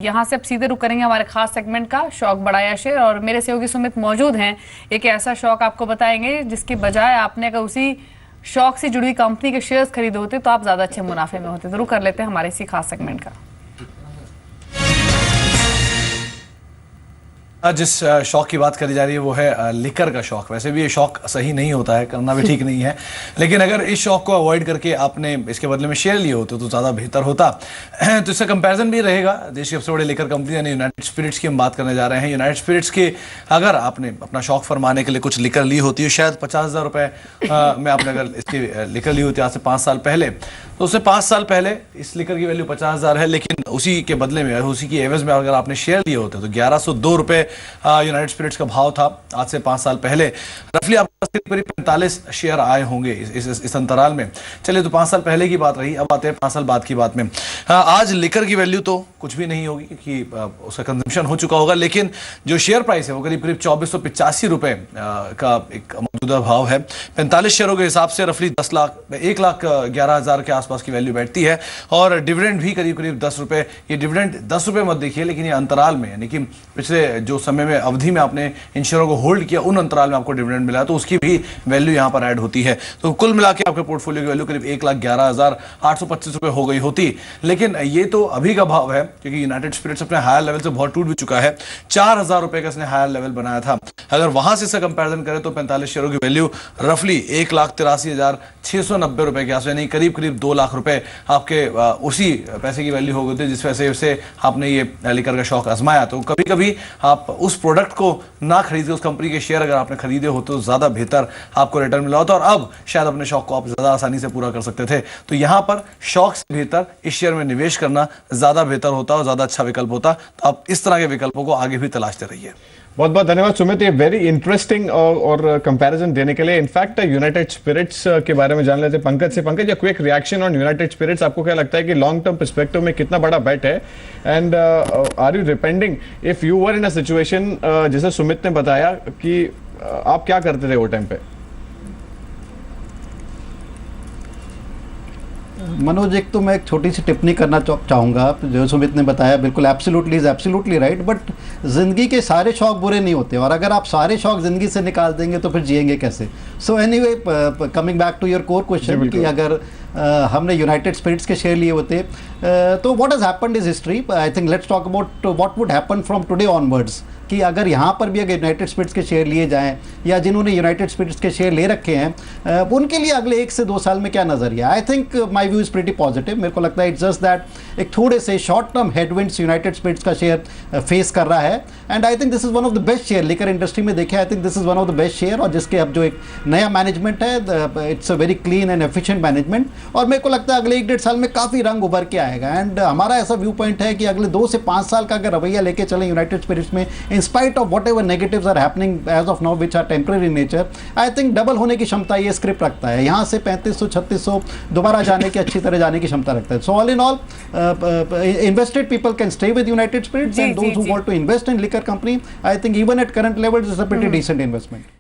यहाँ से अब सीधे रुक करेंगे हमारे खास सेगमेंट का शौक बढ़ाया शेयर, और मेरे सहयोगी सुमित मौजूद हैं। एक ऐसा शौक आपको बताएंगे जिसकी बजाय आपने अगर उसी शौक से जुड़ी कंपनी के शेयर्स खरीदे होते तो आप ज्यादा अच्छे मुनाफे में होते। तो रुक कर लेते हैं हमारे इसी खास सेगमेंट का। जिस शौक की बात करी जा रही है वो है लिकर का शौक। वैसे भी ये शौक सही नहीं होता है, करना भी ठीक नहीं है, लेकिन अगर इस शौक को अवॉइड करके आपने इसके बदले में शेयर लिए होते तो ज़्यादा बेहतर होता। तो इसका कंपैरिजन भी रहेगा देश की सबसे बड़ी लिकर कंपनी यानी यूनाइटेड स्पिरिट्स की हम बात करने जा रहे हैं। यूनाइटेड स्पिरिट्स के अगर आपने अपना शौक फरमाने के लिए कुछ लिकर ली होती है, शायद 50,000 रुपये में आपने अगर इसकी लिकर ली होती आज से 5 साल पहले, तो उससे 5 साल पहले इस लिकर की वैल्यू 50,000 है, लेकिन उसी के बदले में उसी की एवज में अगर आपने शेयर लिए होते तो 1102 रुपये यूनाइटेड स्पिरिट्स का भाव था आज से 5 साल पहले। रफली आपके करीब 45 शेयर आए होंगे इस अंतराल में। चलिए, तो 5 साल पहले की बात रही, अब आते हैं 5 साल बाद की बात में। आज लिकर की वैल्यू तो कुछ भी नहीं होगी क्योंकि उसका कंजम्पशन हो चुका होगा, लेकिन जो शेयर प्राइस है वो करीब 2485 रुपये का एक मौजूदा भाव है। 45 शेयरों के हिसाब से रफली 1,11,000 के आसपास की वैल्यू बैठती है, और डिविडेंड भी करीब करीब 10 रुपये। ये डिविडेंड 10 रुपये मत देखिए, लेकिन ये अंतराल में यानी कि पिछले जो समय में अवधि में आपने इन शेयरों को होल्ड किया उन अंतराल में आपको डिविडेंड मिला, तो उसकी भी वैल्यू यहां पर ऐड होती है। तो कुल मिला के आपके पोर्टफोलियो की वैल्यू करीब 1,11,825 रुपये हो गई होती। लेकिन ये तो अभी का भाव है, क्योंकि यूनाइटेड स्पिरिट्स अपने हायर लेवल से बहुत टूट भी चुका है। 4,000 रुपये का इसने हायर लेवल बनाया था। अगर वहां से इसका कंपैरिजन करें तो 45 शेयरों की वैल्यू रफली 1,83,690 रुपये के आसपास, यानी करीब करीब 2 लाख रुपए आपके उसी पैसे की वैल्यू हो गई थी जिस पैसे से आपने ये लिकर का शौक आजमाया। तो कभी कभी आप उस प्रोडक्ट को ना खरीदे, उस कंपनी के शेयर अगर आपने खरीदे हो तो ज्यादा बेहतर आपको रिटर्न मिला होता, और अब शायद अपने शौक को आप ज्यादा आसानी से पूरा कर सकते थे। तो यहां पर शौक से बेहतर इस शेयर में निवेश करना ज्यादा बेहतर होता और ज्यादा अच्छा विकल्प होता। तो आप इस तरह के विकल्पों को आगे भी तलाशते रहिए। बहुत बहुत धन्यवाद सुमित, ये वेरी इंटरेस्टिंग और कंपैरिजन देने के लिए। इनफैक्ट यूनाइटेड स्पिरिट्स के बारे में जान लेते हैं पंकज से। Pankaj, quick reaction on United Spirits, आपको क्या लगता है कि लॉन्ग टर्म पर्सपेक्टिव में कितना बड़ा बेट है, and are you repenting if you were in a situation जैसे सुमित ने बताया कि आप क्या करते थे वो टाइम पे? मनोज, एक तो मैं एक छोटी सी टिप्पणी करना चाहूँगा। जो सुमित ने बताया बिल्कुल एब्सोल्युटली राइट, बट ज़िंदगी के सारे शौक बुरे नहीं होते, और अगर आप सारे शौक ज़िंदगी से निकाल देंगे तो फिर जिएंगे कैसे। So anyway, coming back to your core question कि अगर हमने यूनाइटेड स्पिरिट्स के शेयर लिए होते तो what has happened is history. I think let's talk about what would happen from today onwards, कि अगर यहाँ पर भी अगर यूनाइटेड स्पिरिट्स के शेयर लिए जाएं, या जिन्होंने यूनाइटेड स्पिरिट्स के शेयर ले रखे हैं उनके लिए अगले 1 से 2 साल में क्या नज़रिया। I think my view is pretty positive. मेरे को लगता है इट्स जस्ट दैट एक थोड़े से short term headwinds United Spirits का शेयर फेस कर रहा है, and I think this is one of the best share liquor industry में देखे। I think this is one of the best share, और जिसके अब जो एक नया मैनेजमेंट है, it's a very clean and efficient management, और मेरे को लगता है अगले 1-1.5 साल में काफ़ी रंग उभर के आएगा। एंड हमारा ऐसा व्यू पॉइंट है कि अगले 2 से 5 साल का अगर रवैया लेके चलें यूनाइटेड स्पिरिट्स में, in spite of whatever negatives are happening as of now which are temporary in nature, I think double होने की क्षमता ये स्क्रिप्ट रखता है। यहाँ से 3500-3600 दोबारा जाने की, अच्छी तरह जाने की क्षमता रखता है। So all in all, invested people can stay with United Spirits, and those who want to invest in liquor company, I think even at current levels is a pretty decent investment.